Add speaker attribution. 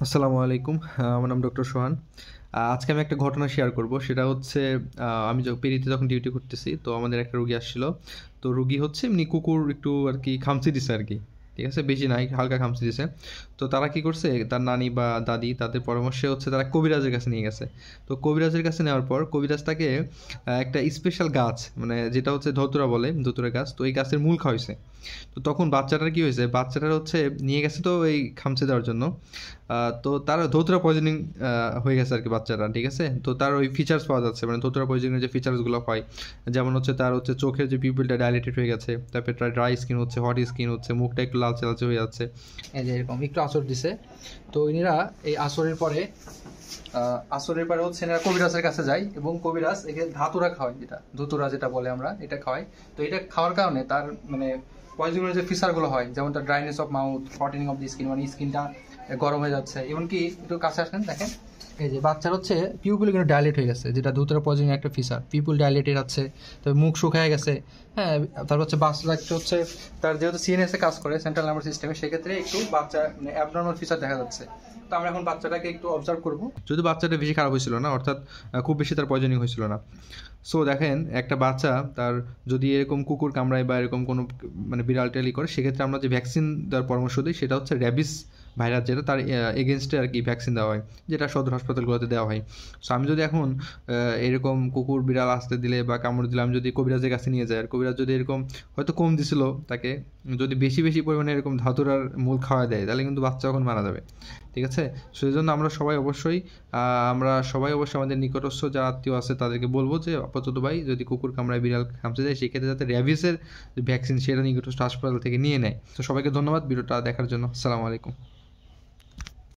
Speaker 1: আসসালামু আলাইকুম। আমার নাম ডক্টর সোহান। আজকে আমি একটা ঘটনা শেয়ার করব। সেটা হচ্ছে আমি পেডিতে যখন ডিউটি করতেছি, তো আমাদের একটা রোগী আসছিল। তো রোগী হচ্ছে এমনি কুকুর একটু আরকি খামচি দিছে আরকি। ঠিক আছে? বেশি নাই, হালকা খামচি দিছে। তো তারা কি করছে, তার নানি বা দাদি তাদের পরামর্শে হচ্ছে তারা কবিরাজের কাছে নিয়ে গেছে। তো কবিরাজের কাছে নেওয়ার পর কবিরাজ তাকে একটা স্পেশাল গাছ, মানে যেটা হচ্ছে ধতুরা বলে, ধতুরা গাছ। তো এই গাছের মূল খাওয়াইছে। তো তখন বাচ্চাটার কি হয়েছে, বাচ্চাটার হচ্ছে নিয়ে গেছে তো এই খামচে দেওয়ার জন্য। তো তার ধতুরা পয়জনিং হয়ে গেছে আর কি বাচ্চাটা, ঠিক আছে? তো তার ওই ফিচার্স পাওয়া যাচ্ছে, মানে ধতুরা পয়জনিংয়ের যে ফিচার্সগুলো হয়, যেমন হচ্ছে তার হচ্ছে চোখের যে পিউপিলটা ডাইলেটেড হয়ে গেছে, তারপরে তার ড্রাই স্কিন হচ্ছে, হট স্কিন হচ্ছে, মুখটা একটু লালচে লালচে হয়ে যাচ্ছে, এই যে এরকম একটু আসর দিছে। তো ইনিরা এই আসরের পরে হচ্ছে এনারা কবিরাজের কাছে যায় এবং কবিরাজ একে ধাতুরা খাওয়ায়, যেটা ধতুরা যেটা বলে আমরা, এটা খাওয়াই। তো এটা খাওয়ার কারণে তার মানে পয়জনের যে ফিচারগুলো হয়, যেমন তার dryness of mouth, heating of the skin, মানে স্কিনটা গরম হয়ে যাচ্ছে, এমনকি একটু কাছে আসেন দেখেন, এই যে বাচ্চার হচ্ছে পিউপিল কিন্তু ডাইলেট হয়ে গেছে, যেটা ধুতরা পয়জনিং একটা ফিচার, পিউপিল ডাইলেটেড আছে, তবে মুখ শুকায় গেছে। হ্যাঁ, তারপর হচ্ছে বাচ্চা একটু হচ্ছে তার যেহেতু সিএনএস এ কাজ করে, সেন্ট্রাল নার্ভাস সিস্টেমে, সেক্ষেত্রে একটু বাচ্চা মানে অ্যাবনর্মাল ফিচার দেখা যাচ্ছে। তো আমরা এখন বাচ্চাটাকে একটু অবজার্ভ করব, যদি বাচ্চাটা বেশি খারাপ হয়েছিল না, অর্থাৎ খুব বেশি তার পয়জনিং হয়েছিল না। সো দেখেন, একটা বাচ্চা তার যদি এরকম কুকুর কামড়ায় বা এরকম কোনো মানে বিড়াল টেলি করে, সেক্ষেত্রে আমরা যে ভ্যাকসিন দেওয়ার পরামর্শ দিই সেটা হচ্ছে র্যাবিস ভাইরাস, যেটা তার এগেনস্টে আর কি ভ্যাকসিন দেওয়া হয়, যেটা সদর হাসপাতালগুলোতে দেওয়া হয়। সো আমি যদি এখন এরকম কুকুর বিড়াল আসতে দিলে বা কামড় দিলে আমি যদি কবিরাজের কাছে নিয়ে যাই, আর কবিরাজ যদি এরকম হয়তো কম দিছিল তাকে, যদি বেশি বেশি পরিমাণে এরকম ধাতুরার মূল খাওয়া দেয়, তাহলে কিন্তু বাচ্চা এখন মারা যাবে। ঠিক আছে? সেই জন্য আমরা সবাই অবশ্যই আমাদের নিকটস্থ যারা আত্মীয় আছে তাদেরকে বলবো যে আপাতত ভাই যদি কুকুর কামড়ায় বিড়াল খামচে যায়, সেক্ষেত্রে যাতে র্যাবিসের ভ্যাকসিন সেটা নিকটস্থ হাসপাতাল থেকে নিয়ে নেয়। তো সবাইকে ধন্যবাদ ভিডিওটা দেখার জন্য। আসসালামু আলাইকুম।